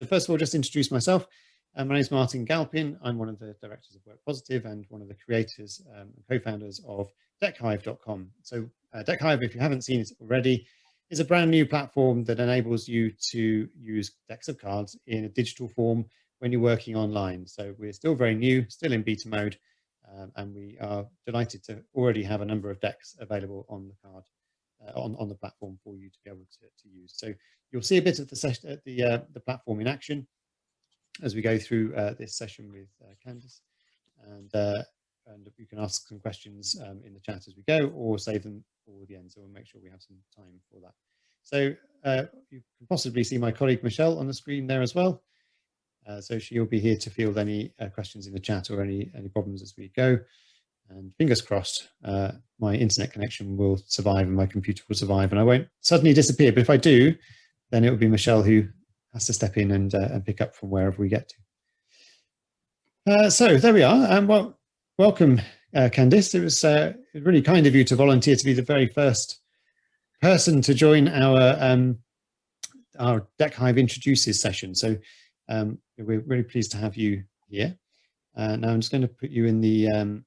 first of all, just introduce myself. My name is Martin Galpin. I'm one of the directors of Work Positive and one of the creators and co-founders of Deckhive.com. So Deckhive, if you haven't seen it already, is a brand new platform that enables you to use decks of cards in a digital form when you're working online. So we're still very new, still in beta mode, and we are delighted to already have a number of decks available on the card, on the platform for you to be able to use. So you'll see a bit of the session, the platform in action as we go through this session with Candice, and you can ask some questions in the chat as we go, or save them for the end. So we'll make sure we have some time for that. So you can possibly see my colleague Michelle on the screen there as well. So she'll be here to field any questions in the chat or any problems as we go. And fingers crossed, my internet connection will survive and my computer will survive and I won't suddenly disappear. But if I do, then it will be Michelle who has to step in and pick up from wherever we get to. So there we are. And well, welcome, Candice. It was really kind of you to volunteer to be the very first person to join our Deckhive Introduces session. So we're really pleased to have you here. Now I'm just going to put you in the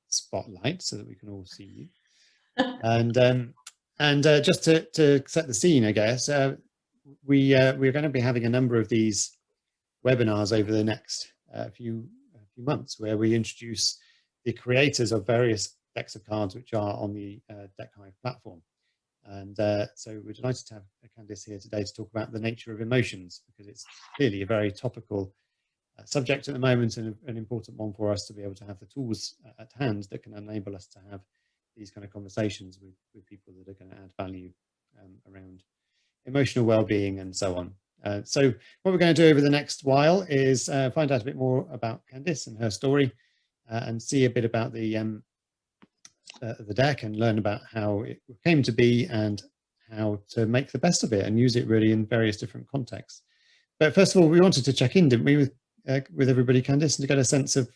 spotlight so that we can all see you. And just to set the scene, I guess, we're going to be having a number of these webinars over the next few months where we introduce the creators of various decks of cards which are on the Deckhive platform. And so we're delighted to have Candice here today to talk about the nature of emotions, because it's clearly a very topical subject at the moment and an important one for us to be able to have the tools at hand that can enable us to have these kind of conversations with people that are going to add value around emotional well-being and so on. So what we're going to do over the next while is find out a bit more about Candice and her story, and see a bit about the deck and learn about how it came to be and how to make the best of it and use it really in various different contexts. But first of all, we wanted to check in, didn't we, with everybody, Candice, and to get a sense of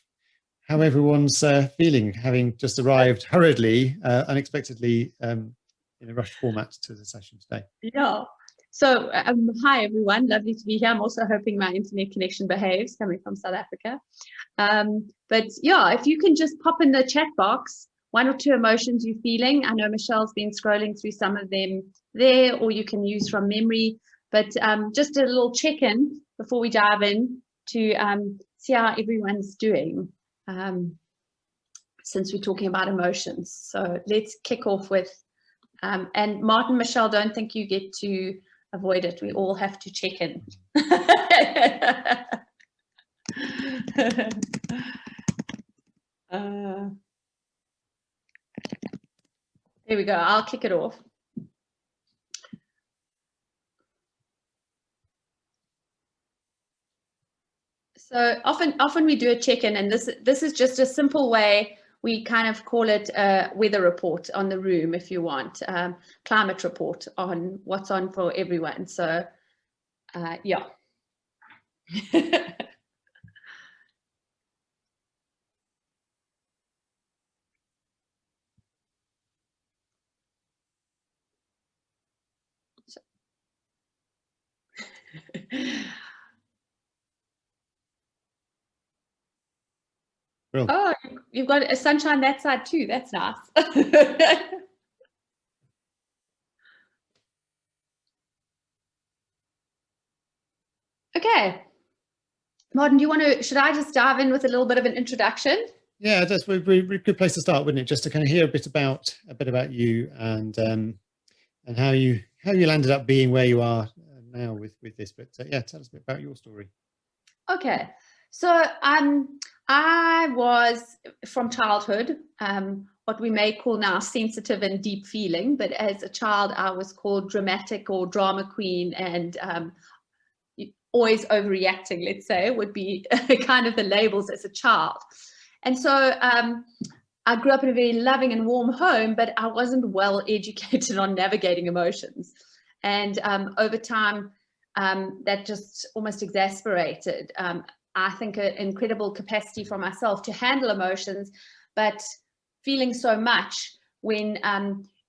how everyone's feeling, having just arrived hurriedly, unexpectedly, in a rushed format to the session today. Yeah. So hi everyone, lovely to be here. I'm also hoping my internet connection behaves, coming from South Africa. But yeah, if you can just pop in the chat box one or two emotions you're feeling. I know Michelle's been scrolling through some of them there, or you can use from memory. But just a little check-in before we dive in to see how everyone's doing, since we're talking about emotions. So let's kick off with, and Martin, Michelle, don't think you get to avoid it. We all have to check in. There we go. I'll kick it off. So often we do a check-in, and this is just a simple way. We kind of call it a weather report on the room, if you want, climate report on what's on for everyone. So yeah. Oh, you've got a sunshine that side too. That's nice. Okay. Martin, do you want to, should I just dive in with a little bit of an introduction? Yeah, that's a really good place to start, wouldn't it? Just to kind of hear a bit about you and how you landed up being where you are now with this. But yeah, tell us a bit about your story. Okay, so I was from childhood what we may call now sensitive and deep feeling, but as a child I was called dramatic or drama queen, and always overreacting, let's say, would be kind of the labels as a child. And so I grew up in a very loving and warm home, but I wasn't well educated on navigating emotions. And over time, that just almost exasperated, I think, an incredible capacity for myself to handle emotions, but feeling so much when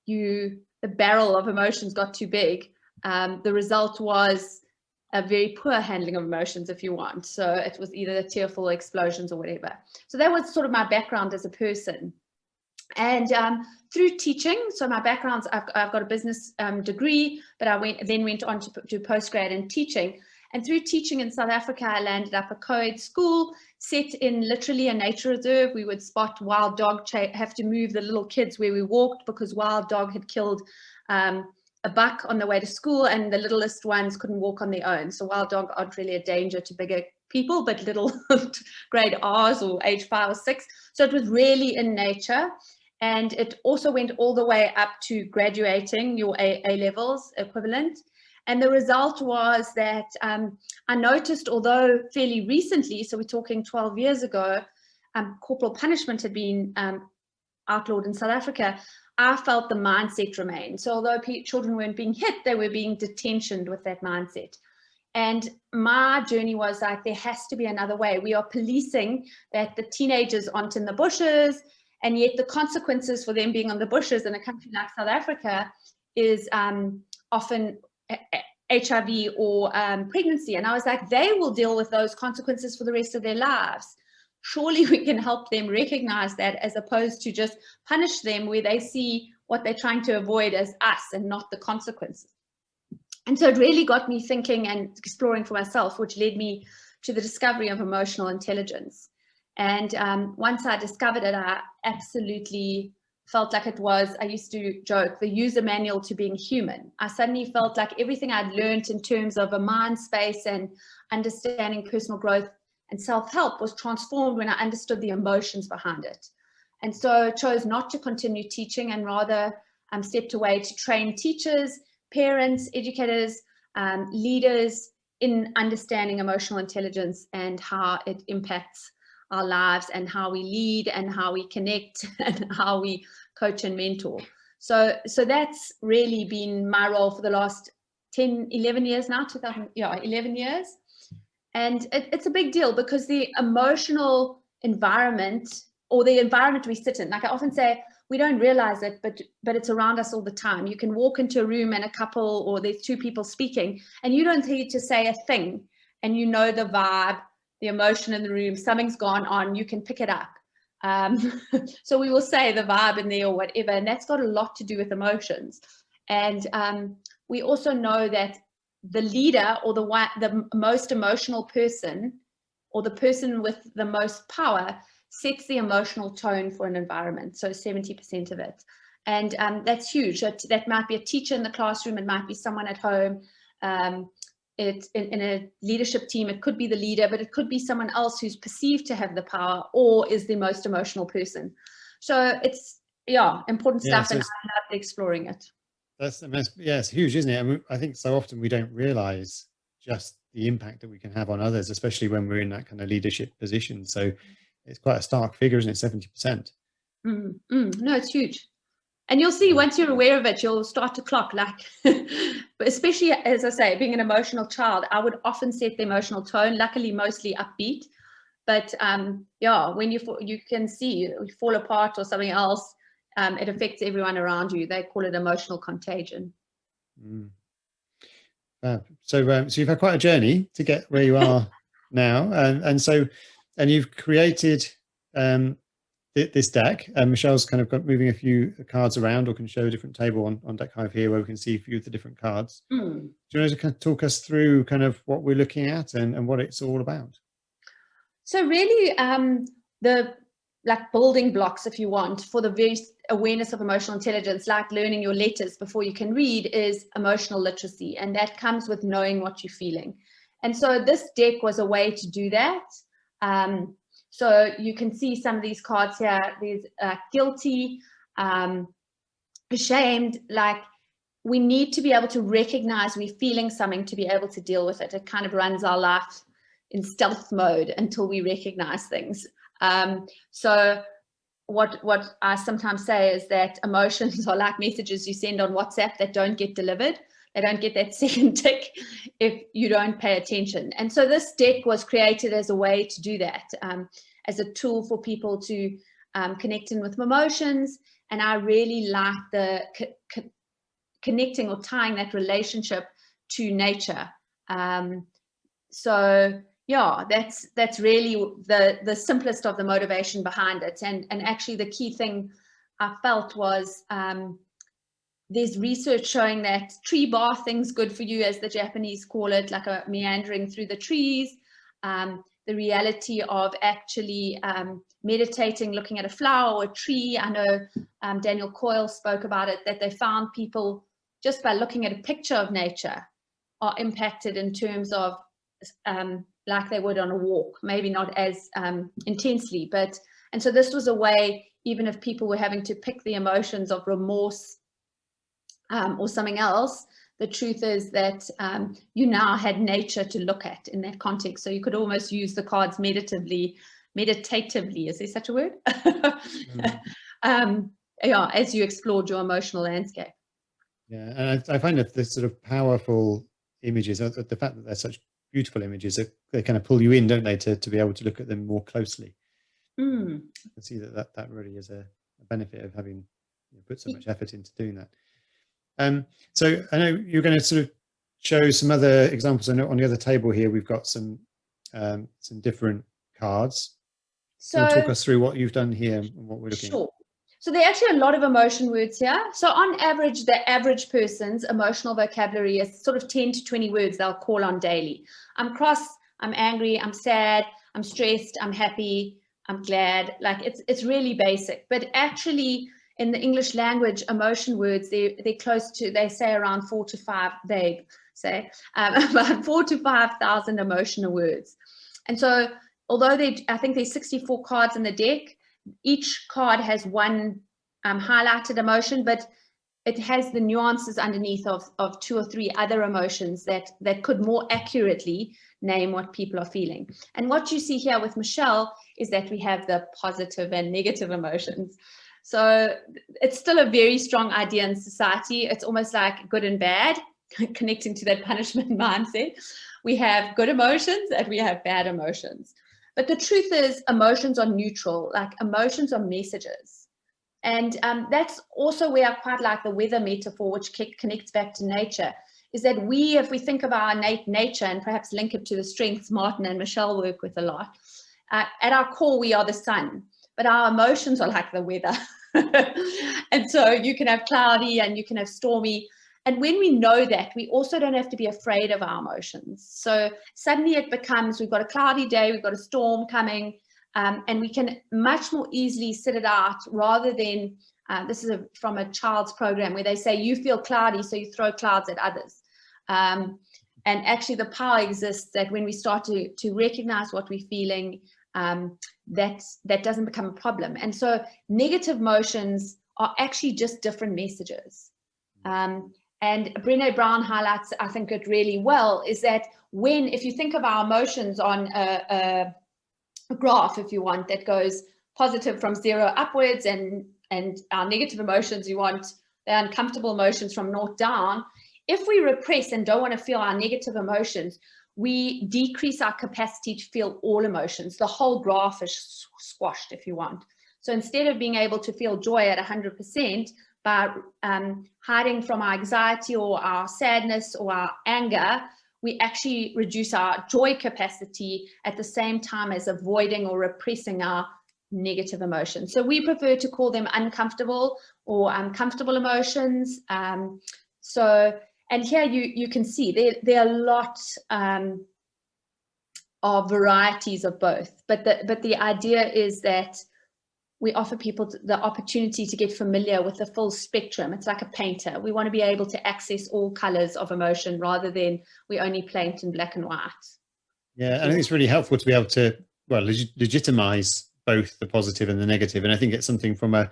the barrel of emotions got too big, the result was a very poor handling of emotions, if you want. So it was either tearful explosions or whatever. So that was sort of my background as a person. And through teaching, so my background's, I've got a business degree, but I then went on to do postgrad in teaching. And through teaching in South Africa, I landed up a co-ed school set in literally a nature reserve. We would spot wild dog, have to move the little kids where we walked because wild dog had killed a buck on the way to school, and the littlest ones couldn't walk on their own. So wild dog aren't really a danger to bigger people, but little grade R's or age 5 or 6. So it was really in nature. And it also went all the way up to graduating your A levels equivalent. And the result was that I noticed, although fairly recently, so we're talking 12 years ago, corporal punishment had been outlawed in South Africa, I felt the mindset remained. So although children weren't being hit, they were being detentioned with that mindset. And my journey was like, there has to be another way. We are policing that the teenagers aren't in the bushes, and yet the consequences for them being on the bushes in a country like South Africa is often HIV or pregnancy. And I was like, they will deal with those consequences for the rest of their lives. Surely we can help them recognize that, as opposed to just punish them where they see what they're trying to avoid as us and not the consequences. And so it really got me thinking and exploring for myself, which led me to the discovery of emotional intelligence. And once I discovered it, I absolutely felt like it was, I used to joke, the user manual to being human. I suddenly felt like everything I'd learned in terms of a mind space and understanding personal growth and self-help was transformed when I understood the emotions behind it. And so I chose not to continue teaching, and rather stepped away to train teachers, parents, educators, leaders in understanding emotional intelligence and how it impacts our lives and how we lead and how we connect and how we coach and mentor. So that's really been my role for the last 11 years now, 11 years. And it's a big deal because the emotional environment, or the environment we sit in, like I often say, we don't realize it, but it's around us all the time. You can walk into a room and a couple, or there's 2 people speaking, and you don't need to say a thing, and you know the vibe, the emotion in the room, something's gone on, you can pick it up. So we will say the vibe in there or whatever, and that's got a lot to do with emotions. And we also know that the leader, or the most emotional person, or the person with the most power, sets the emotional tone for an environment, so 70% of it. And that's huge. That might be a teacher in the classroom, it might be someone at home, in a leadership team, it could be the leader, but it could be someone else who's perceived to have the power or is the most emotional person. So it's, important stuff, and I love exploring it. It's huge, isn't it? I mean, I think so often we don't realize just the impact that we can have on others, especially when we're in that kind of leadership position. So it's quite a stark figure, isn't it? 70%. No, it's huge. And you'll see, once you're aware of it, you'll start to clock, like, but especially, as I say, being an emotional child, I would often set the emotional tone, luckily mostly upbeat. But when you can see you fall apart or something else, it affects everyone around you. They call it emotional contagion. So you've had quite a journey to get where you are now, and you've created this deck. Michelle's kind of moving a few cards around, or can show a different table on Deckhive here where we can see a few of the different cards. Do you want to kind of talk us through kind of what we're looking at and what it's all about? So really, the building blocks, if you want, for the very awareness of emotional intelligence, like learning your letters before you can read, is emotional literacy, and that comes with knowing what you're feeling. And so this deck was a way to do that. So you can see some of these cards here. There's guilty, ashamed. Like, we need to be able to recognize we're feeling something to be able to deal with it. It kind of runs our life in stealth mode until we recognize things. So what I sometimes say is that emotions are like messages you send on WhatsApp that don't get delivered. They don't get that second tick if you don't pay attention. And so this deck was created as a way to do that, as a tool for people to connect in with emotions. And I really like the connecting or tying that relationship to nature. So yeah, that's really the simplest of the motivation behind it. And actually the key thing I felt was there's research showing that tree bathing's good for you, as the Japanese call it, like a meandering through the trees. The reality of actually meditating, looking at a flower or a tree. I know Daniel Coyle spoke about it, that they found people just by looking at a picture of nature are impacted in terms of like they would on a walk, maybe not as intensely, but, and so this was a way, even if people were having to pick the emotions of remorse or something else, the truth is that you now had nature to look at in that context. So you could almost use the cards meditatively, is there such a word? Yeah, as you explored your emotional landscape. Yeah, and I find that the sort of powerful images, the fact that they're such beautiful images, they kind of pull you in, don't they, to be able to look at them more closely. I can see that really is a benefit of having put so much effort into doing that. So I know you're going to sort of show some other examples. I know on the other table here we've got some different cards. So talk us through what you've done here and what we're looking at. So there are actually a lot of emotion words here. So on average, the average person's emotional vocabulary is sort of 10 to 20 words they'll call on daily. I'm cross, I'm angry, I'm sad, I'm stressed, I'm happy, I'm glad. Like it's really basic. But actually in the English language, emotion words, they're close to, they say around 4 to 5, they say about 4 to 5,000 emotional words. And so although I think there's 64 cards in the deck, each card has one highlighted emotion, but it has the nuances underneath of 2 or 3 other emotions that could more accurately name what people are feeling. And what you see here with Michelle is that we have the positive and negative emotions. So it's still a very strong idea in society. It's almost like good and bad, connecting to that punishment mindset. We have good emotions and we have bad emotions. But the truth is emotions are neutral, like emotions are messages. And that's also where I quite like the weather metaphor, which connects back to nature, is that if we think of our innate nature and perhaps link it to the strengths Martin and Michelle work with a lot, at our core, we are the sun, but our emotions are like the weather. And so you can have cloudy and you can have stormy. And when we know that, we also don't have to be afraid of our emotions. So suddenly it becomes, we've got a cloudy day, we've got a storm coming, and we can much more easily sit it out rather than, this is from a child's program where they say, you feel cloudy, so you throw clouds at others. And actually the power exists that when we start to recognize what we're feeling, that doesn't become a problem. And so negative emotions are actually just different messages. And Brené Brown highlights, I think, it really well, is that if you think of our emotions on a graph, if you want, that goes positive from 0 upwards, and our negative emotions, you want the uncomfortable emotions from 0 down. If we repress and don't want to feel our negative emotions, we decrease our capacity to feel all emotions. The whole graph is squashed, if you want. So instead of being able to feel joy at 100%, by hiding from our anxiety or our sadness or our anger, we actually reduce our joy capacity at the same time as avoiding or repressing our negative emotions. So we prefer to call them uncomfortable or uncomfortable emotions. And here you can see there are a lot of varieties of both, but the idea is that we offer people the opportunity to get familiar with the full spectrum. It's like a painter. We want to be able to access all colors of emotion rather than we only paint in black and white. Yeah, I think it's really helpful to be able to, well, legitimize both the positive and the negative. And I think it's something from a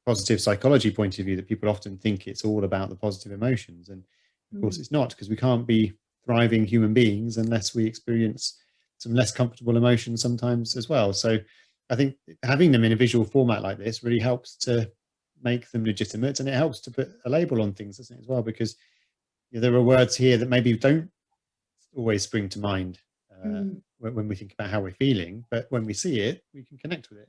positive psychology point of view that people often think it's all about the positive emotions. And of course it's not, because we can't be thriving human beings unless we experience some less comfortable emotions sometimes as well. So I think having them in a visual format like this really helps to make them legitimate, and it helps to put a label on things, doesn't it, as well? Because there are words here that maybe don't always spring to mind when we think about how we're feeling, but when we see it, we can connect with it.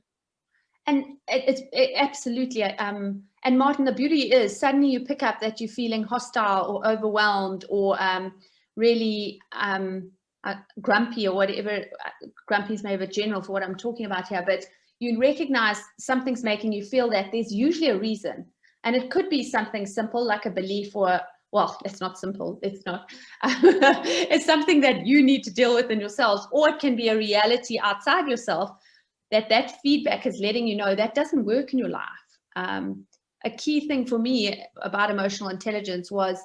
And it's absolutely, and Martin, the beauty is suddenly you pick up that you're feeling hostile or overwhelmed or really grumpy or whatever, grumpy is maybe a general for what I'm talking about here, but you recognize something's making you feel that, there's usually a reason. And it could be something simple like a belief, or, well, it's not simple, it's not. It's something that you need to deal with in yourselves, or it can be a reality outside yourself that feedback is letting you know that doesn't work in your life. A key thing for me about emotional intelligence was,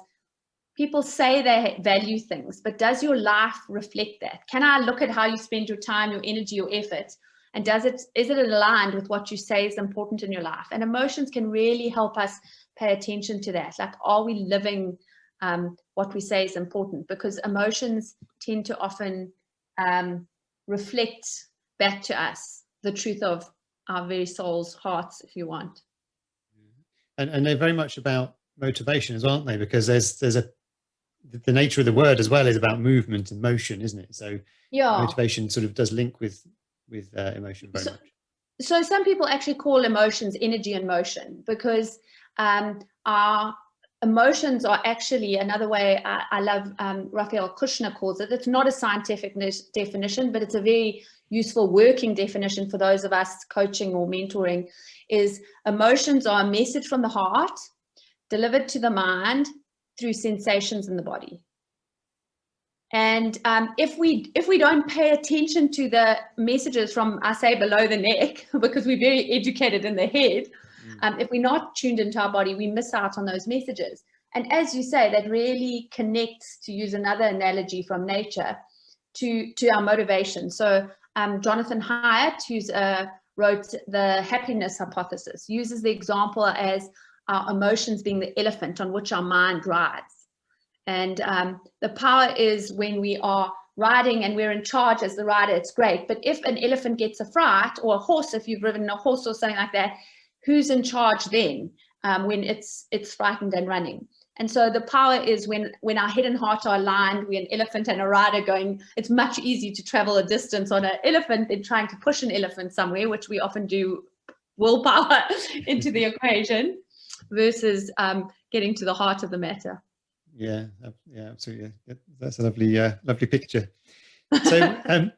people say they value things, but does your life reflect that? Can I look at how you spend your time, your energy, your effort, and is it aligned with what you say is important in your life? And emotions can really help us pay attention to that. Like, are we living what we say is important? Because emotions tend to often reflect back to us the truth of our very soul's hearts, if you want. And they're very much about motivation as well, aren't they? Because the nature of the word as well is about movement and motion, isn't it? So yeah, motivation sort of does link with emotion very much. So some people actually call emotions energy and motion, because our emotions are actually, another way I love, Raphael Kushner calls it, it's not a scientific definition, but it's a very useful working definition for those of us coaching or mentoring, is emotions are a message from the heart delivered to the mind through sensations in the body. And if we don't pay attention to the messages from, I say, below the neck, because we're very educated in the head, if we're not tuned into our body, we miss out on those messages. And as you say, that really connects, to use another analogy from nature, to our motivation. So Jonathan Haidt, who's wrote the happiness hypothesis, uses the example as our emotions being the elephant on which our mind rides. And the power is when we are riding and we're in charge as the rider, it's great. But if an elephant gets a fright, or a horse, if you've ridden a horse or something like that, who's in charge then when it's frightened and running? And so the power is when our head and heart are aligned, we're an elephant and a rider going, it's much easier to travel a distance on an elephant than trying to push an elephant somewhere, which we often do willpower into the equation, versus getting to the heart of the matter. Yeah, absolutely. That's a lovely picture. So,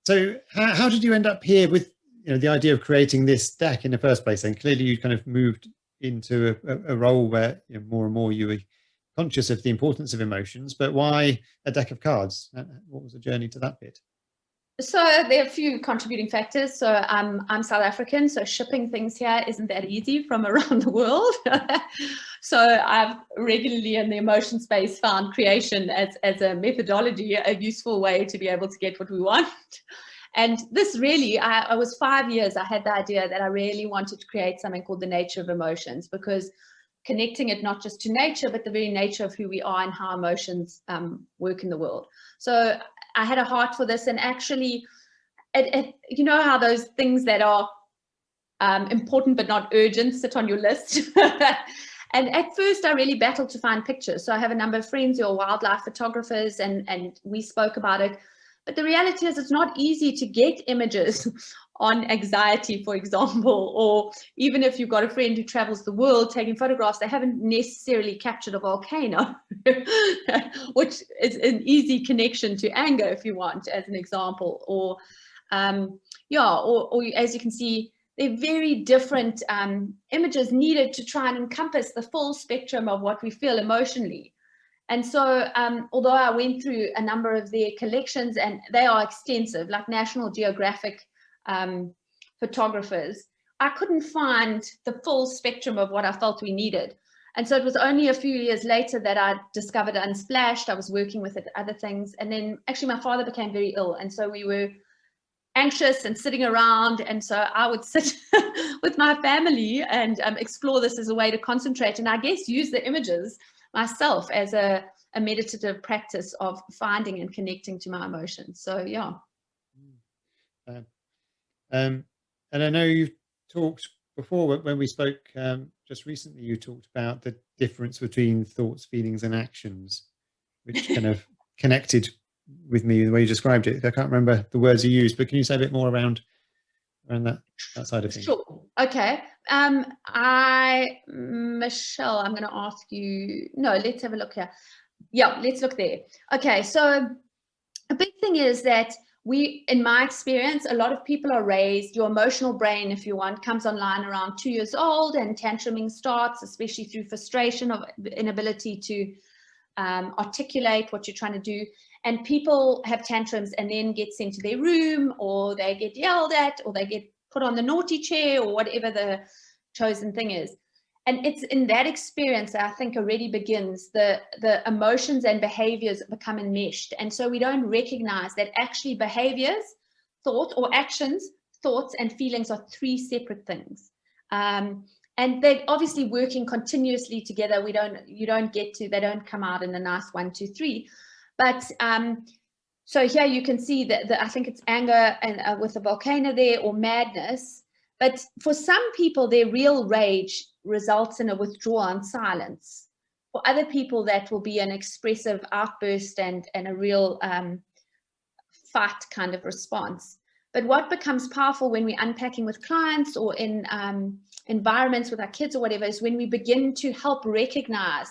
so how did you end up here with the idea of creating this deck in the first place? And clearly, you kind of moved into a role where more and more you were conscious of the importance of emotions. But why a deck of cards? What was the journey to that bit? So there are a few contributing factors. So I'm South African, so shipping things here isn't that easy from around the world. So I've regularly in the emotion space found creation as a methodology, a useful way to be able to get what we want. And this really, I was 5 years, I had the idea that I really wanted to create something called the nature of emotions, because connecting it not just to nature, but the very nature of who we are and how emotions work in the world. So I had a heart for this, and actually, you know how those things that are important but not urgent sit on your list? And at first, I really battled to find pictures. So I have a number of friends who are wildlife photographers, and we spoke about it. But the reality is it's not easy to get images on anxiety, for example, or even if you've got a friend who travels the world taking photographs, they haven't necessarily captured a volcano, which is an easy connection to anger, if you want, as an example. Or, or as you can see, they're very different images needed to try and encompass the full spectrum of what we feel emotionally. And so, although I went through a number of their collections, and they are extensive, like National Geographic photographers, I couldn't find the full spectrum of what I felt we needed. And so it was only a few years later that I discovered Unsplashed. I was working with it, other things. And then actually my father became very ill. And so we were anxious and sitting around. And so I would sit with my family and explore this as a way to concentrate. And I guess use the images myself as a meditative practice of finding and connecting to my emotions. So, yeah. And I know you talked before, when we spoke just recently, you talked about the difference between thoughts, feelings, and actions, which kind of connected with me the way you described it. I can't remember the words you used, but can you say a bit more around that side of things? Sure. Okay. Michelle, I'm going to ask you. No, let's have a look here. Yeah, let's look there. Okay, so a big thing is that in my experience, a lot of people are raised, your emotional brain, if you want, comes online around 2 years old, and tantruming starts, especially through frustration of inability to articulate what you're trying to do. And people have tantrums and then get sent to their room, or they get yelled at, or they get put on the naughty chair, or whatever the chosen thing is. And it's in that experience that I think already begins the emotions and behaviors become enmeshed. And so we don't recognize that actually behaviors, thought, or actions, thoughts and feelings are three separate things. And they're obviously working continuously together. They don't come out in a nice 1, 2, 3. But so here you can see that I think it's anger and with the volcano there, or madness. But for some people, their real rage results in a withdrawal and silence. For other people, that will be an expressive outburst and a real fight kind of response. But what becomes powerful when we're unpacking with clients or in environments with our kids or whatever is when we begin to help recognize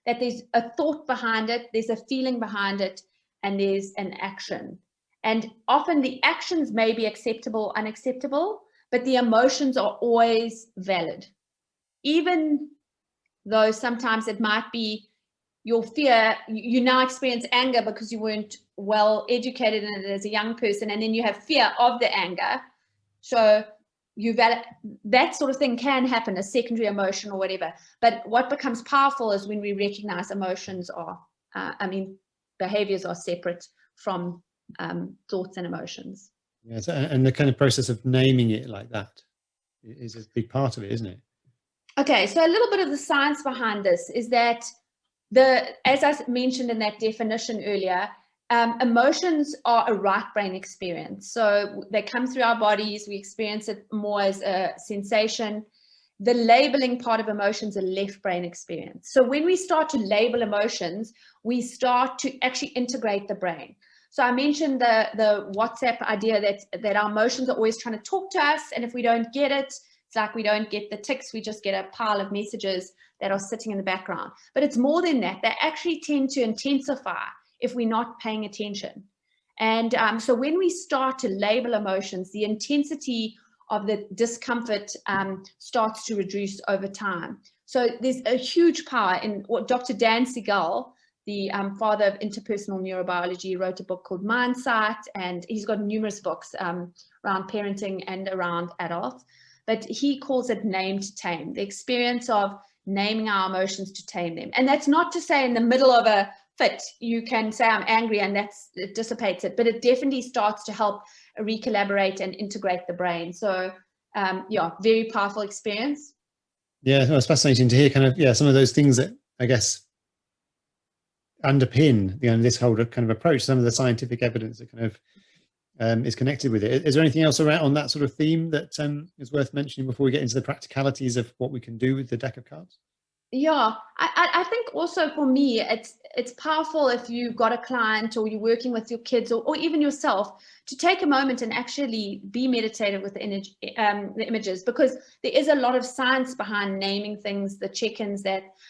that there's a thought behind it, there's a feeling behind it, and there's an action. And often the actions may be acceptable, unacceptable, but the emotions are always valid. Even though sometimes it might be your fear, you now experience anger because you weren't well educated in it as a young person, and then you have fear of the anger. So that sort of thing can happen, a secondary emotion or whatever. But what becomes powerful is when we recognize emotions are, behaviors are separate from thoughts and emotions. Yes, and the kind of process of naming it like that is a big part of it, isn't it? Okay, so a little bit of the science behind this is that as I mentioned in that definition earlier, emotions are a right brain experience. So they come through our bodies, we experience it more as a sensation. The labeling part of emotions is a left brain experience. So when we start to label emotions, we start to actually integrate the brain. So I mentioned the WhatsApp idea that our emotions are always trying to talk to us, and if we don't get it, it's like we don't get the ticks, we just get a pile of messages that are sitting in the background. But it's more than that. They actually tend to intensify if we're not paying attention. And so when we start to label emotions, the intensity of the discomfort starts to reduce over time. So there's a huge power in what Dr. Dan Siegel, the father of interpersonal neurobiology, wrote a book called Mindsight, and he's got numerous books around parenting and around adults. But he calls it name to tame, the experience of naming our emotions to tame them. And that's not to say in the middle of a fit, you can say I'm angry and it dissipates it, but it definitely starts to help recollaborate and integrate the brain. So yeah, very powerful experience. Yeah, it's fascinating to hear kind of, some of those things that I guess underpin this whole kind of approach, some of the scientific evidence that kind of is connected with it. Is there anything else around on that sort of theme that is worth mentioning before we get into the practicalities of what we can do with the deck of cards? Yeah, I think also for me, it's powerful if you've got a client or you're working with your kids or even yourself to take a moment and actually be meditative with the images, because there is a lot of science behind naming things, the check-ins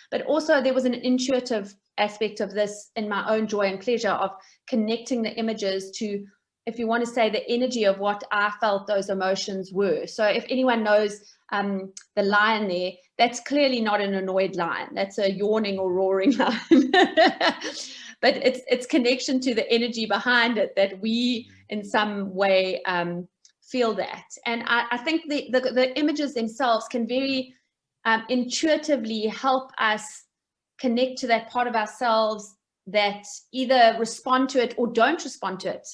but also there was an intuitive aspect of this in my own joy and pleasure of connecting the images to, if you want to say, the energy of what I felt those emotions were. So if anyone knows the lion there, that's clearly not an annoyed lion. That's a yawning or roaring lion. But it's connection to the energy behind it that we in some way feel that. And I think the images themselves can very intuitively help us connect to that part of ourselves that either respond to it or don't respond to it.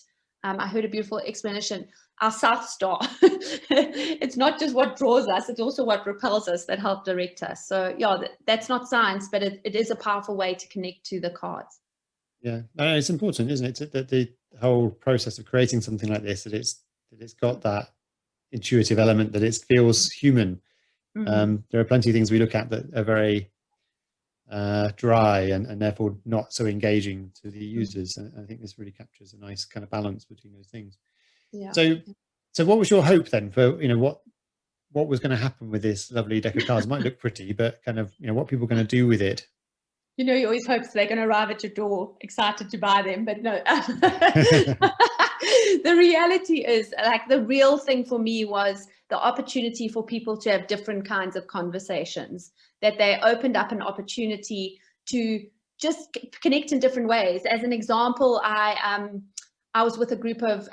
I heard a beautiful explanation. Our South Star. It's not just what draws us, it's also what repels us that help direct us. So yeah, that's not science, but it is a powerful way to connect to the cards. Yeah, it's important, isn't it, that the whole process of creating something like this, that it's got that intuitive element, that it feels human. Mm-hmm. There are plenty of things we look at that are very dry and therefore not so engaging to the users. And I think this really captures a nice kind of balance between those things. Yeah. So what was your hope then for, what was going to happen with this lovely deck of cards? It might look pretty, but kind of, what people are going to do with it You know, you always hope they're going to arrive at your door excited to buy them, but no. The reality is, like, the real thing for me was the opportunity for people to have different kinds of conversations, that they opened up an opportunity to just connect in different ways. As an example, I was with a group of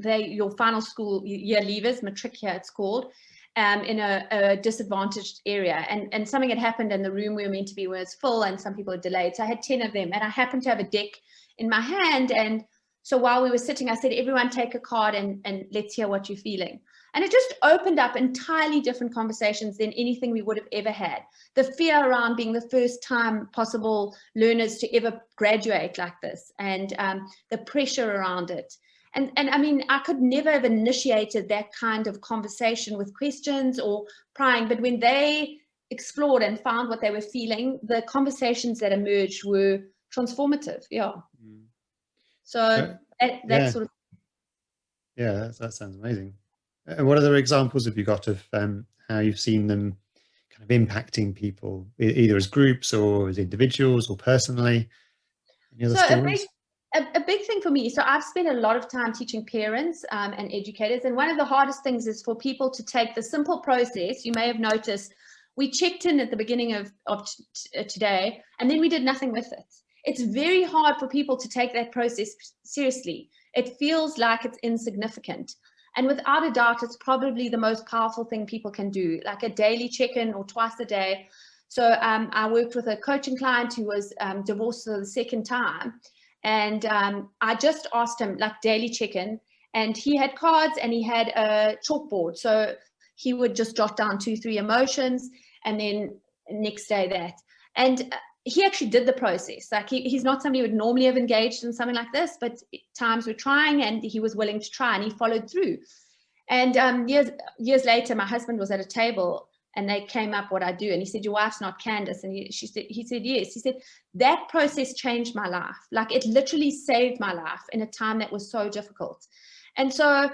your final school year leavers, matric here it's called, in a disadvantaged area, and something had happened, and the room we were meant to be was full, and some people had delayed. So I had 10 of them, and I happened to have a deck in my hand, and so while we were sitting, I said, everyone take a card and let's hear what you're feeling. And it just opened up entirely different conversations than anything we would have ever had. The fear around being the first time possible learners to ever graduate like this, and the pressure around it. And I mean, I could never have initiated that kind of conversation with questions or prying, but when they explored and found what they were feeling, the conversations that emerged were transformative. Yeah. Mm. So that's sort of. Yeah, that sounds amazing. And what other examples have you got of how you've seen them kind of impacting people, either as groups or as individuals or personally? Any other stories? A big thing for me, so I've spent a lot of time teaching parents and educators, and one of the hardest things is for people to take the simple process. You may have noticed we checked in at the beginning of today, and then we did nothing with it. It's very hard for people to take that process seriously. It feels like it's insignificant. And without a doubt, it's probably the most powerful thing people can do, like a daily check-in or twice a day. So I worked with a coaching client who was divorced for the second time. And I just asked him, like, daily check-in, and he had cards and he had a chalkboard. So he would just jot down 2-3 emotions, and then next day that. And he actually did the process. Like, he's not somebody who would normally have engaged in something like this, but times were trying, and he was willing to try, and he followed through. And years later, my husband was at a table, and they came up what I do, and he said, "Your wife's not Candice," and he said yes. He said, "That process changed my life. Like, it literally saved my life in a time that was so difficult." And so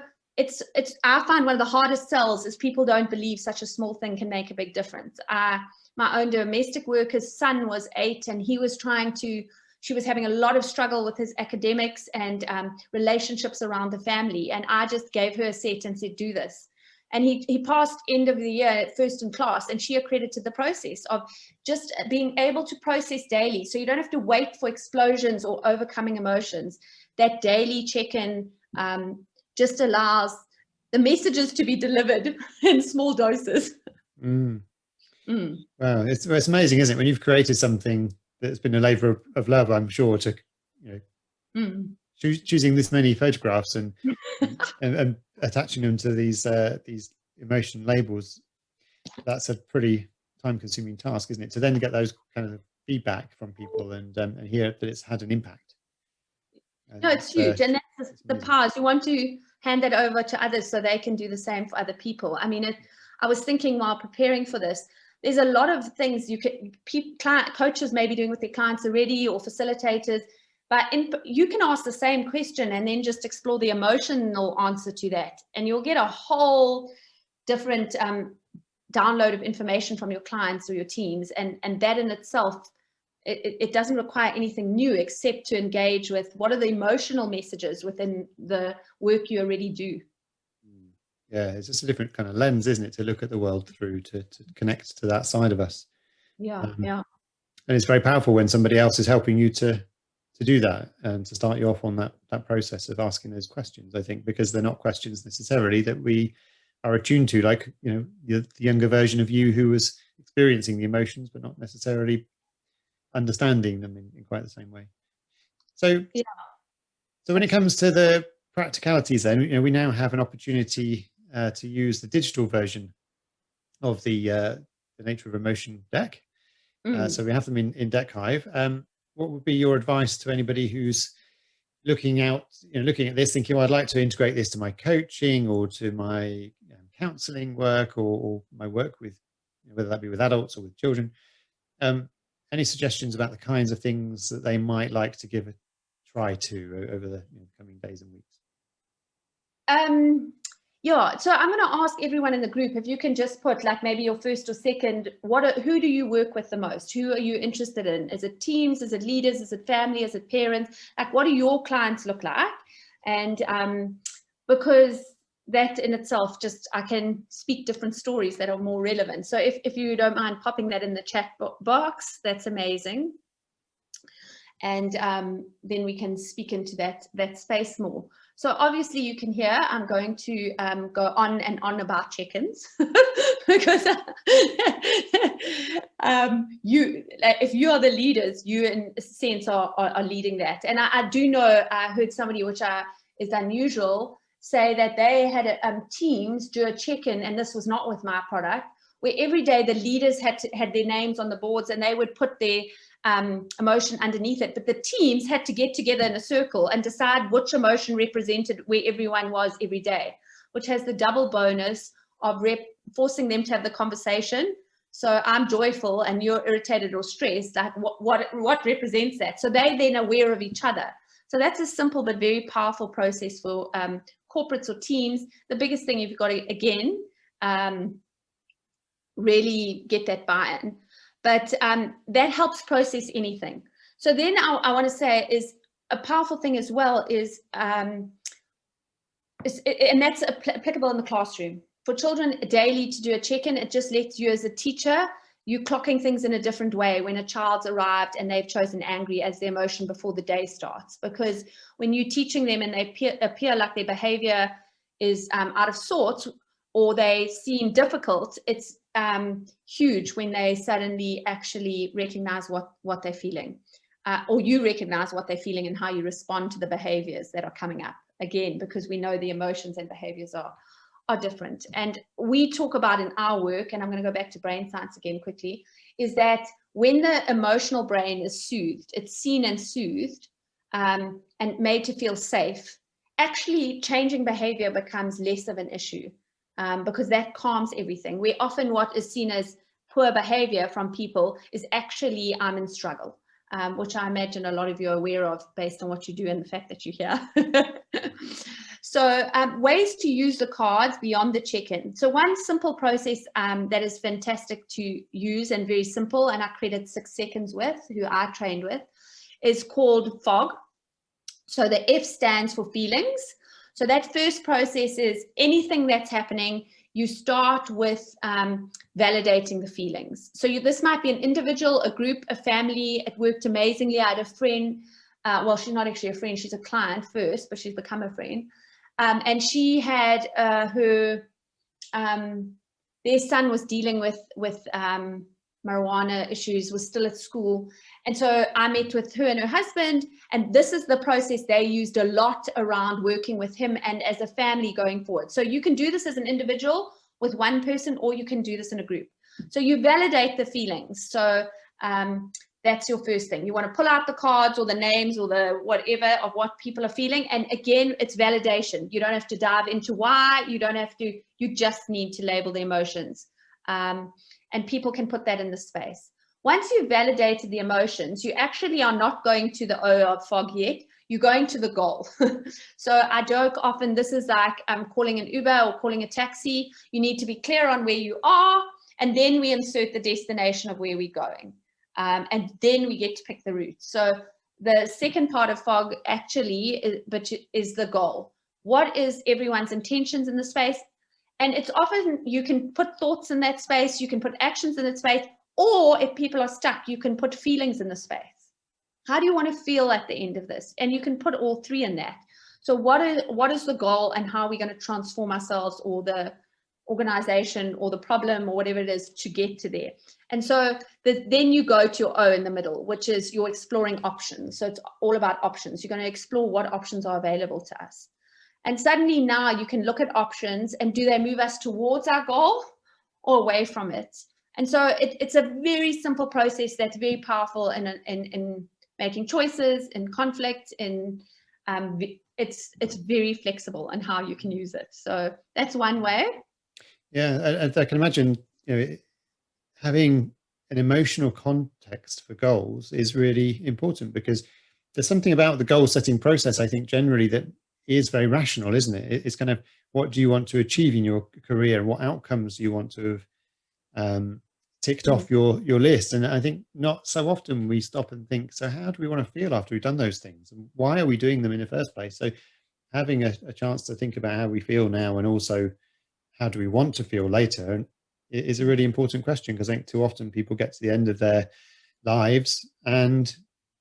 I find one of the hardest sells is people don't believe such a small thing can make a big difference. My own domestic worker's son was 8, and she was having a lot of struggle with his academics and relationships around the family. And I just gave her a set and said, "Do this." And he passed end of the year first in class, and she accredited the process of just being able to process daily. So you don't have to wait for explosions or overcoming emotions. That daily check-in just allows the messages to be delivered in small doses. Mm. Mm. Wow, it's amazing, isn't it, when you've created something that's been a labor of love, I'm sure, to choosing this many photographs and attaching them to these emotion labels. That's a pretty time-consuming task, isn't it, to then get those kind of feedback from people and hear that it's had an impact. No, it's huge, and that's the power. You want to hand that over to others so they can do the same for other people. I mean, I was thinking while preparing for this, there's a lot of things coaches may be doing with their clients already, or facilitators, but you can ask the same question and then just explore the emotional answer to that, and you'll get a whole different download of information from your clients or your teams, and that in itself, it doesn't require anything new except to engage with what are the emotional messages within the work you already do. Yeah, it's just a different kind of lens, isn't it, to look at the world through, to connect to that side of us. Yeah, yeah. And it's very powerful when somebody else is helping you to do that and to start you off on that process of asking those questions, I think, because they're not questions necessarily that we are attuned to, like, the younger version of you who was experiencing the emotions but not necessarily understanding them in quite the same way. So yeah. So when it comes to the practicalities, then we now have an opportunity to use the digital version of the Nature of Emotion deck. So we have them in Deckhive. What would be your advice to anybody who's looking at this, thinking, well, I'd like to integrate this to my coaching or to my counseling work or my work with, whether that be with adults or with children? Any suggestions about the kinds of things that they might like to give a try to over the coming days and weeks? Yeah, so I'm going to ask everyone in the group if you can just put like maybe your first or second, who do you work with the most? Who are you interested in? Is it teams? Is it leaders? Is it family? Is it parents? Like, what do your clients look like? And because that in itself, just I can speak different stories that are more relevant. So if you don't mind popping that in the chat box, that's amazing. And then we can speak into that space more. So obviously you can hear I'm going to go on and on about check-ins because if you are the leaders, you in a sense are leading that. And I do know, I heard somebody, which is unusual, say that they had teams do a check-in, and this was not with my product, where every day the leaders had their names on the boards and they would put their emotion underneath it, but the teams had to get together in a circle and decide which emotion represented where everyone was every day, which has the double bonus of forcing them to have the conversation. So I'm joyful and you're irritated or stressed, like what represents that? So they then aware of each other. So that's a simple but very powerful process for corporates or teams. The biggest thing you've got to, again, really get that buy-in. But that helps process anything. So then I want to say is a powerful thing as well is, and that's applicable in the classroom. For children daily to do a check-in, it just lets you as a teacher, you clocking things in a different way when a child's arrived and they've chosen angry as the emotion before the day starts. Because when you're teaching them and they appear like their behavior is out of sorts or they seem difficult, it's huge when they suddenly actually recognize what they're feeling, or you recognize what they're feeling and how you respond to the behaviors that are coming up, again, because we know the emotions and behaviors are different. And we talk about in our work, and I'm going to go back to brain science again quickly, is that when the emotional brain is soothed, it's seen and soothed and made to feel safe, actually changing behavior becomes less of an issue. Because that calms everything. We often, what is seen as poor behavior from people is actually I'm in struggle, which I imagine a lot of you are aware of based on what you do and the fact that you're here. So ways to use the cards beyond the check-in. So one simple process that is fantastic to use and very simple, and I credit 6 Seconds with, who I trained with, is called FOG. So the F stands for feelings. So that first process is anything that's happening, you start with validating the feelings. So this might be an individual, a group, a family. It worked amazingly. I had a friend, well, she's not actually a friend, she's a client first, but she's become a friend. And she had their son was dealing with marijuana issues, was still at school. And so I met with her and her husband, and this is the process they used a lot around working with him and as a family going forward. So you can do this as an individual with one person, or you can do this in a group. So you validate the feelings. So that's your first thing. You want to pull out the cards or the names or the whatever of what people are feeling. And again, it's validation. You don't have to dive into why, you don't have to, you just need to label the emotions. And people can put that in the space. Once you've validated the emotions, you actually are not going to the O of FOG yet, you're going to the goal. So I joke often, this is like calling an Uber or calling a taxi. You need to be clear on where you are, and then we insert the destination of where we're going. And then we get to pick the route. So the second part of FOG actually is the goal. What is everyone's intentions in the space? And it's often, you can put thoughts in that space, you can put actions in that space, or if people are stuck, you can put feelings in the space. How do you want to feel at the end of this? And you can put all 3 in that. So what is the goal, and how are we going to transform ourselves or the organization or the problem or whatever it is to get to there? And so then you go to your O in the middle, which is you're exploring options. So it's all about options. You're going to explore what options are available to us. And suddenly now you can look at options, and do they move us towards our goal or away from it? And so it's a very simple process that's very powerful in making choices, in conflict, it's very flexible in how you can use it. So that's one way. Yeah, I can imagine, having an emotional context for goals is really important, because there's something about the goal setting process, I think, generally, that is very rational, isn't it? It's kind of, what do you want to achieve in your career, and what outcomes do you want to have ticked off your list? And I think not so often we stop and think, so how do we want to feel after we've done those things, and why are we doing them in the first place? So having a chance to think about how we feel now, and also how do we want to feel later, is a really important question, because I think too often people get to the end of their lives and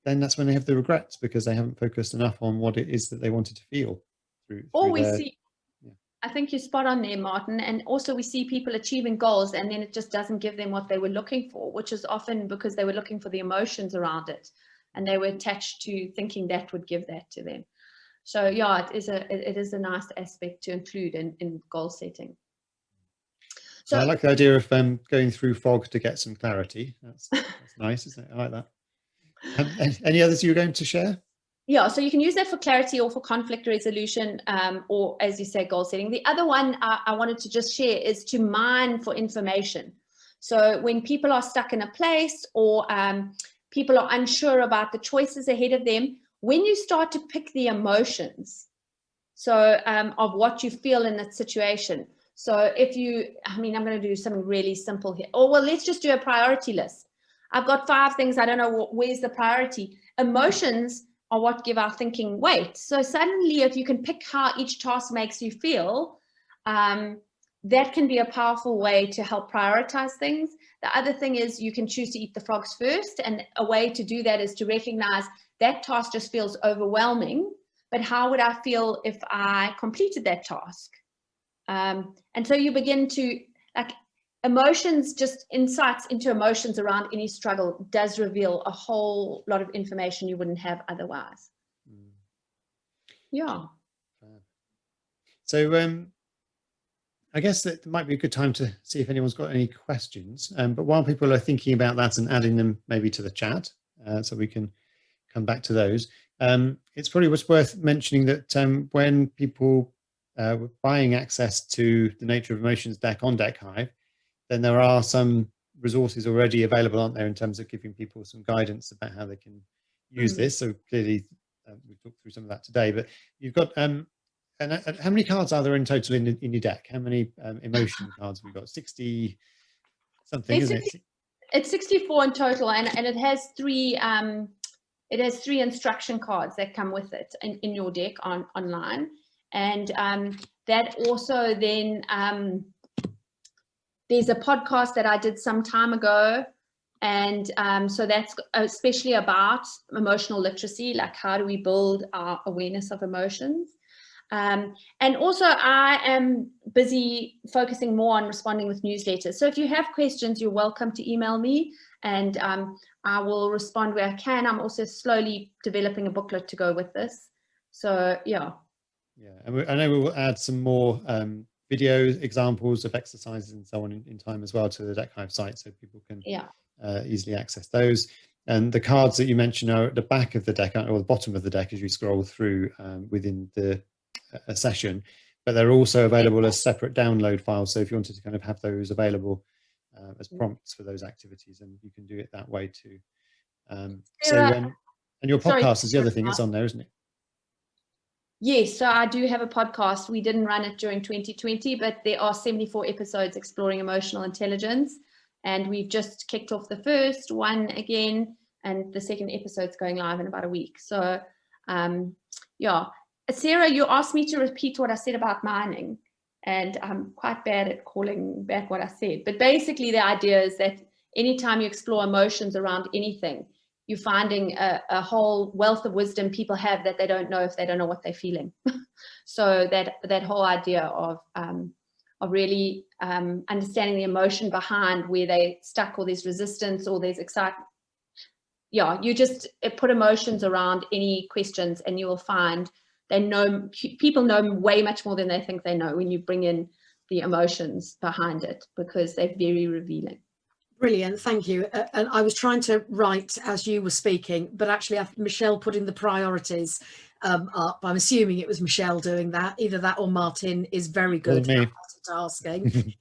then that's when they have the regrets, because they haven't focused enough on what it is that they wanted to feel through we their, see, I think you're spot on there, Martin. And also we see people achieving goals and then it just doesn't give them what they were looking for, which is often because they were looking for the emotions around it and they were attached to thinking that would give that to them. So yeah, it is a nice aspect to include in goal setting. So I like the idea of going through fog to get some clarity. That's nice, isn't it? I like that. Any others you were going to share? Yeah, so you can use that for clarity or for conflict resolution, or as you say, goal setting. The other one I wanted to just share is to mine for information. So when people are stuck in a place, or people are unsure about the choices ahead of them, when you start to pick the emotions, so of what you feel in that situation. So if you, I'm going to do something really simple here. Or well, let's just do a priority list. I've got 5 things. I don't know where's the priority. Emotions are what give our thinking weight. So suddenly, if you can pick how each task makes you feel, that can be a powerful way to help prioritize things. The other thing is you can choose to eat the frogs first. And a way to do that is to recognize that task just feels overwhelming, but how would I feel if I completed that task? And so you begin to, like, emotions, just insights into emotions around any struggle does reveal a whole lot of information you wouldn't have otherwise. Yeah. So I guess that might be a good time to see if anyone's got any questions. But while people are thinking about that and adding them maybe to the chat, so we can come back to those, it's probably worth mentioning that when people were buying access to the Nature of Emotions deck on Deckhive, then there are some resources already available, aren't there, in terms of giving people some guidance about how they can use this. So clearly, we've talked through some of that today, but you've got, and how many cards are there in total in your deck? How many emotion cards have we got? 60 something, isn't it? It's 64 in total, and it has 3 instruction cards that come with it in your deck online. And that also then, there's a podcast that I did some time ago. And so that's especially about emotional literacy, like how do we build our awareness of emotions. And also I am busy focusing more on responding with newsletters. So if you have questions, you're welcome to email me and I will respond where I can. I'm also slowly developing a booklet to go with this. So yeah. Yeah, and I know we will add some more videos, examples of exercises and so on in time as well to the Deckhive site, so people can easily access those. And the cards that you mentioned are at the back of the deck, or the bottom of the deck as you scroll through within the session, but they're also available as separate download files. So if you wanted to kind of have those available as prompts for those activities, and you can do it that way too. And your podcast is the other thing that's on there, isn't it? Yes, so I do have a podcast. We didn't run it during 2020, but there are 74 episodes exploring emotional intelligence. And we've just kicked off the first one again, and the second episode's going live in about a week. So, yeah. Sarah, you asked me to repeat what I said about mining, and I'm quite bad at calling back what I said. But basically, the idea is that anytime you explore emotions around anything, you're finding a whole wealth of wisdom people have that they don't know if they don't know what they're feeling. So that whole idea of really understanding the emotion behind where they stuck, or there's resistance, or there's excitement. Yeah, you just put emotions around any questions, and you will find people know way much more than they think they know when you bring in the emotions behind it, because they're very revealing. Brilliant, thank you. And I was trying to write as you were speaking, but actually Michelle putting the priorities up. I'm assuming it was Michelle doing that. Either that or Martin is very good at multitasking.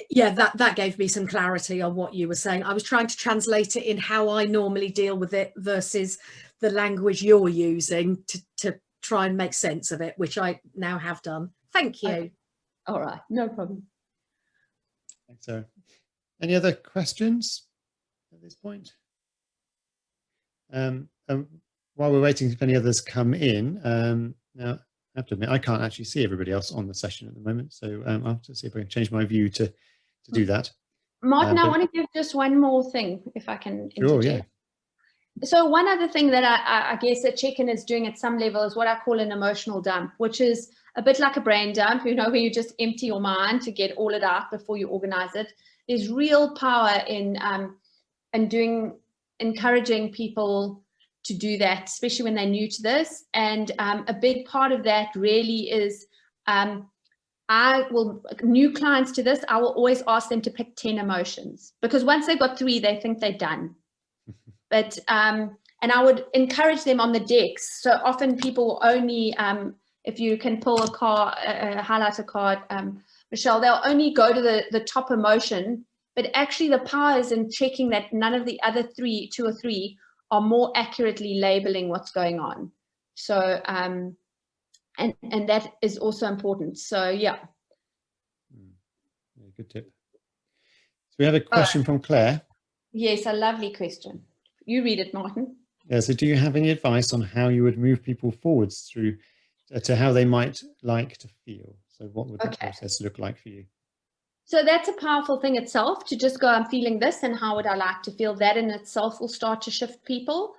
Yeah, that gave me some clarity on what you were saying. I was trying to translate it in how I normally deal with it versus the language you're using to try and make sense of it, which I now have done. Thank you. Okay. All right, no problem. Thanks, Sarah. Any other questions at this point? While we're waiting if any others come in, now I have to admit I can't actually see everybody else on the session at the moment, so I'll have to see if I can change my view to do that. Martin, I want to give just one more thing, if I can interject. Sure, yeah. So one other thing that I guess a check-in is doing at some level is what I call an emotional dump, which is a bit like a brain dump, you know, where you just empty your mind to get all it out before you organize it. There's real power in encouraging people to do that, especially when they're new to this. And a big part of that really is new clients to this, I will always ask them to pick 10 emotions, because once they've got 3, they think they're done. But, and I would encourage them on the decks. So often people only, if you can pull a card, highlight a card, Michelle, they'll only go to the top emotion, but actually the power is in checking that none of the other 2 or 3 are more accurately labeling what's going on. So, and that is also important. So, yeah. Good tip. So we have a question from Claire. Yes, a lovely question. You read it, Martin. Yeah, so do you have any advice on how you would move people forwards through to how they might like to feel? So what would the process look like for you? So that's a powerful thing itself, to just go, I'm feeling this, and how would I like to feel? That in itself will start to shift people.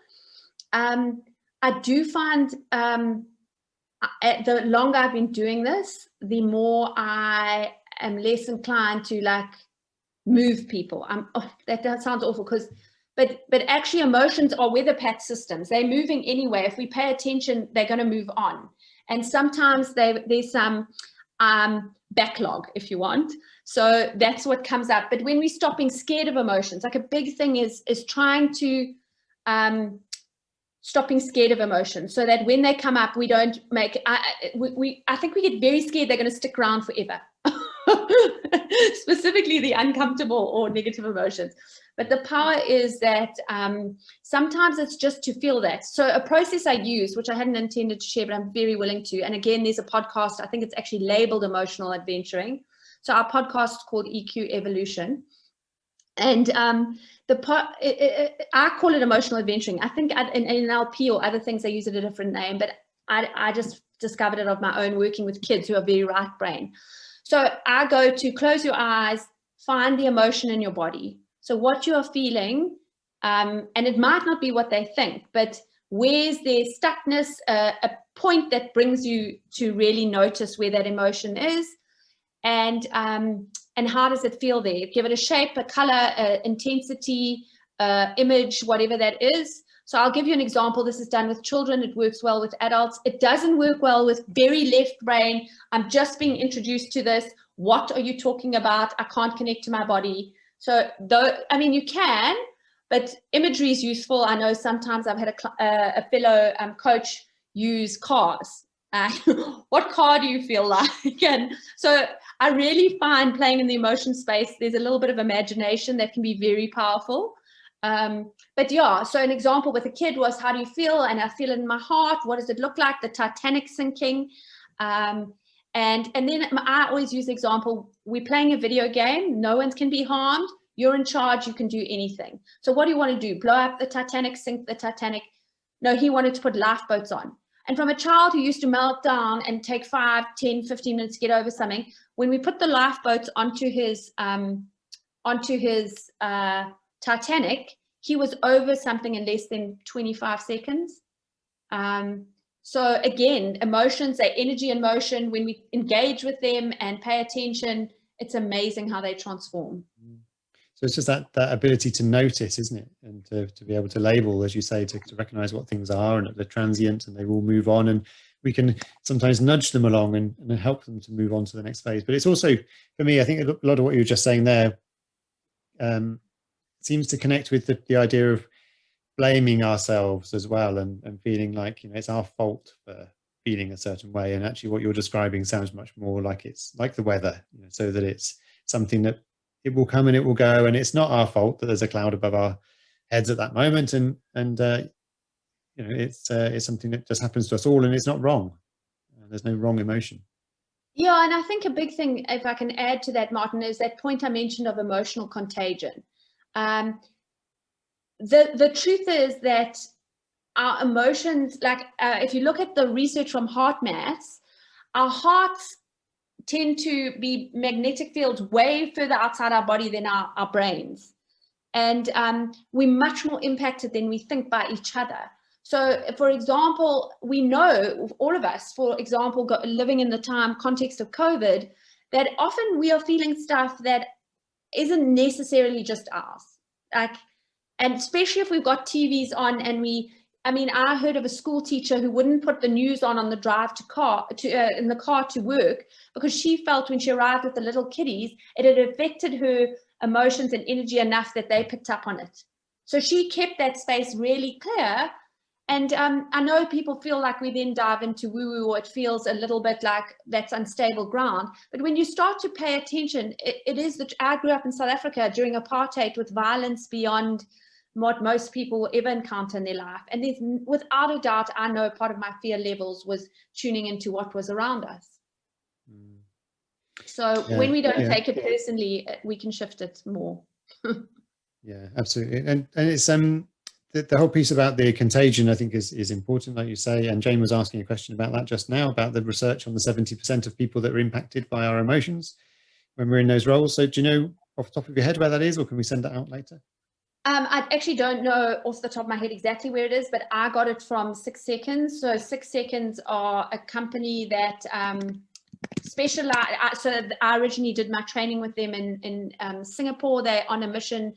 I do find the longer I've been doing this, the more I am less inclined to like move people. That sounds awful, but actually emotions are weather path systems. They're moving anyway. If we pay attention, they're going to move on. And sometimes there's some backlog, if you want. So that's what comes up. But when we stop being scared of emotions, like a big thing is trying to stop being scared of emotions, so that when they come up, we don't make, I think we get very scared they're going to stick around forever. Specifically the uncomfortable or negative emotions. But the power is that sometimes it's just to feel that. So a process I use, which I hadn't intended to share, but I'm very willing to. And again, there's a podcast, I think it's actually labeled Emotional Adventuring. So our podcast is called EQ Evolution. And I call it Emotional Adventuring. I think in NLP or other things, they use it a different name, but I just discovered it of my own working with kids who are very right brain. So I go to close your eyes, find the emotion in your body. So what you are feeling, and it might not be what they think, but where's their stuckness, a point that brings you to really notice where that emotion is, and how does it feel there? Give it a shape, a color, intensity, image, whatever that is. So I'll give you an example. This is done with children. It works well with adults. It doesn't work well with very left brain. I'm just being introduced to this. What are you talking about? I can't connect to my body. So you can, but imagery is useful. I know sometimes I've had a fellow coach use cars. What car do you feel like? And so I really find playing in the emotion space, there's a little bit of imagination that can be very powerful. But yeah, so an example with a kid was, how do you feel? And I feel it in my heart. What does it look like? The Titanic sinking. And then I always use the example, we're playing a video game. No one can be harmed. You're in charge. You can do anything. So what do you want to do? Blow up the Titanic, sink the Titanic? No, he wanted to put lifeboats on. And from a child who used to melt down and take 5, 10, 15 minutes to get over something, when we put the lifeboats onto his Titanic, he was over something in less than 25 seconds. So again, emotions, they're energy in motion. When we engage with them and pay attention, it's amazing how they transform. So it's just that ability to notice, isn't it? And to be able to label, as you say, to recognize what things are and that they're transient and they will move on. And we can sometimes nudge them along and help them to move on to the next phase. But it's also, for me, I think a lot of what you were just saying there seems to connect with the idea of blaming ourselves as well, and feeling like, it's our fault for feeling a certain way. And actually what you're describing sounds much more like it's like the weather, so that it's something that it will come and it will go, and it's not our fault that there's a cloud above our heads at that moment. And you know, it's something that just happens to us all, and it's not wrong. There's no wrong emotion. Yeah, and I think a big thing, if I can add to that, Martin, is that point I mentioned of emotional contagion. The truth is that our emotions, like if you look at the research from heart maths, our hearts tend to be magnetic fields way further outside our body than our brains. And we're much more impacted than we think by each other. So, for example, we know, all of us, for example, living in the context of COVID, that often we are feeling stuff that isn't necessarily just ours. And especially if we've got TVs on and I heard of a school teacher who wouldn't put the news on the drive in the car to work, because she felt when she arrived with the little kiddies, it had affected her emotions and energy enough that they picked up on it. So she kept that space really clear. And I know people feel like we then dive into woo-woo, or it feels a little bit like that's unstable ground. But when you start to pay attention, it is that I grew up in South Africa during apartheid with violence beyond what most people will ever encounter in their life. And there's, without a doubt, I know part of my fear levels was tuning into what was around us. So when we don't take it personally, we can shift it more. Yeah, absolutely. And it's the whole piece about the contagion, I think, is important, like you say. And Jane was asking a question about that just now, about the research on the 70% of people that are impacted by our emotions when we're in those roles. So do you know off the top of your head where that is, or can we send that out later? I actually don't know off the top of my head exactly where it is, but I got it from 6 Seconds. So 6 Seconds are a company that specialize. So I originally did my training with them in Singapore. They're on a mission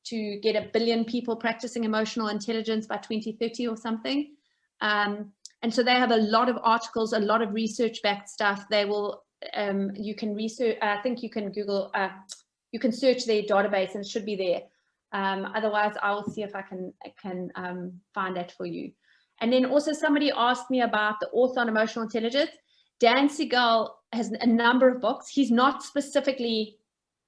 to get 1 billion people practicing emotional intelligence by 2030 or something. And so they have a lot of articles, a lot of research-backed stuff. They will, you can research, I think you can Google, you can search their database and it should be there. Otherwise, I will see if I can find that for you. And then also somebody asked me about the author on emotional intelligence. Dan Siegel has a number of books. He's not specifically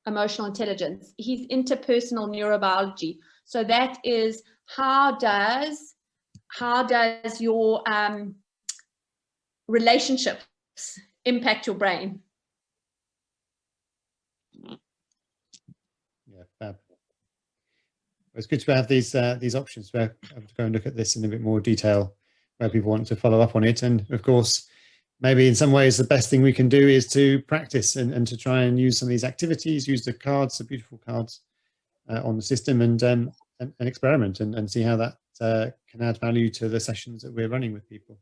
emotional intelligence. He's interpersonal neurobiology. So that is how does your relationships impact your brain? Yeah, fab. It's good to have these options where I have to go and look at this in a bit more detail, where people want to follow up on it. And of course, maybe in some ways the best thing we can do is to practice and to try and use some of these activities, use the cards, the beautiful cards on the system, and experiment and see how that can add value to the sessions that we're running with people.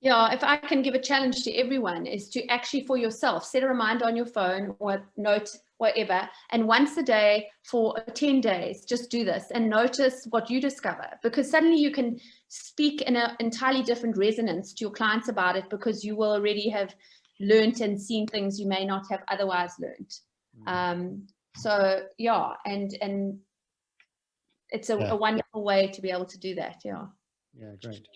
Yeah, if I can give a challenge to everyone, is to actually for yourself set a reminder on your phone or note, whatever, and once a day for 10 days, just do this and notice what you discover, because suddenly you can speak in an entirely different resonance to your clients about it, because you will already have learned and seen things you may not have otherwise learned. So yeah, and it's a wonderful way to be able to do that. Yeah Great.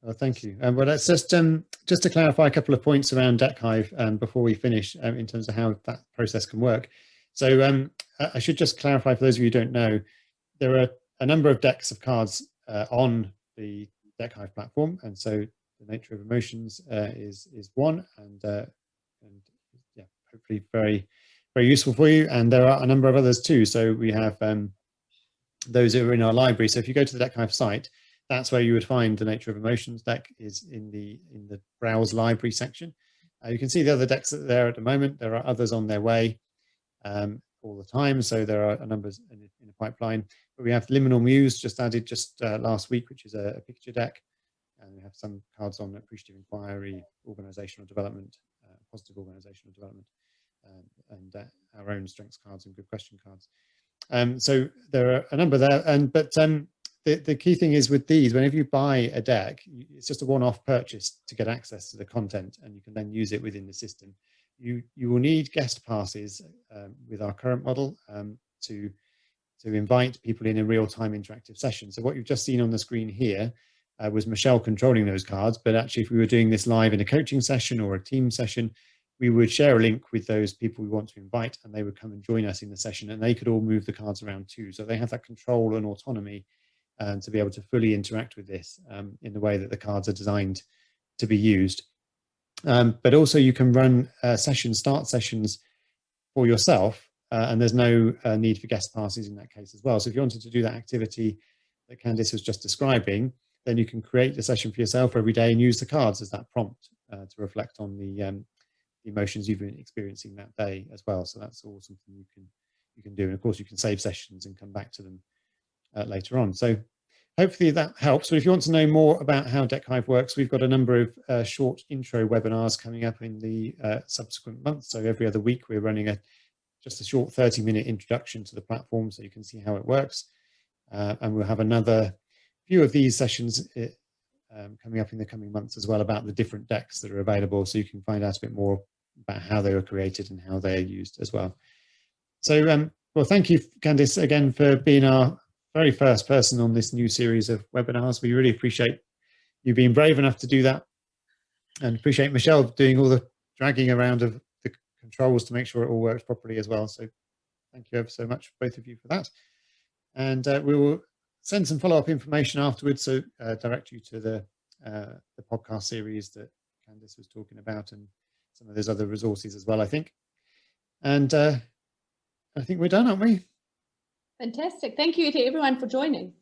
Well, thank you. Well, let's just to clarify a couple of points around Deckhive before we finish, in terms of how that process can work. So I should just clarify for those of you who don't know, there are a number of decks of cards on the Deckhive platform, and so the nature of emotions is one, and yeah, hopefully very useful for you. And there are a number of others too. So we have those that are in our library. So if you go to the Deckhive site, that's where you would find the nature of emotions deck, is in the browse library section. You can see the other decks that are there at the moment. There are others on their way all the time. So there are a number in the pipeline. But we have Liminal Muse just added last week, which is a picture deck. And we have some cards on appreciative inquiry, organizational development, positive organizational development, and our own strengths cards and good question cards. So there are a number there, but the key thing is with these, whenever you buy a deck, it's just a one-off purchase to get access to the content, and you can then use it within the system. You will need guest passes with our current model to invite people in a real-time interactive session. So what you've just seen on the screen here was Michelle controlling those cards, but actually if we were doing this live in a coaching session or a team session, we would share a link with those people we want to invite, and they would come and join us in the session, and they could all move the cards around too. So they have that control and autonomy and to be able to fully interact with this in the way that the cards are designed to be used. But also you can run start sessions for yourself, and there's no need for guest passes in that case as well. So if you wanted to do that activity that Candice was just describing, then you can create a session for yourself every day and use the cards as that prompt to reflect on the emotions you've been experiencing that day as well. So that's all something you can do. And of course, you can save sessions and come back to them later on. So hopefully that helps. But if you want to know more about how Deckhive works, we've got a number of short intro webinars coming up in the subsequent months. So every other week, we're running just a short 30-minute introduction to the platform so you can see how it works. And we'll have another few of these sessions coming up in the coming months as well about the different decks that are available, so you can find out a bit more about how they were created and how they are used as well. So, well, thank you, Candice, again for being our very first person on this new series of webinars. We really appreciate you being brave enough to do that, and appreciate Michelle doing all the dragging around of the controls to make sure it all works properly as well. So thank you ever so much, both of you, for that. And we will send some follow-up information afterwards, so direct you to the podcast series that Candice was talking about, and some of those other resources as well, I think. And I think we're done, aren't we? Fantastic. Thank you to everyone for joining.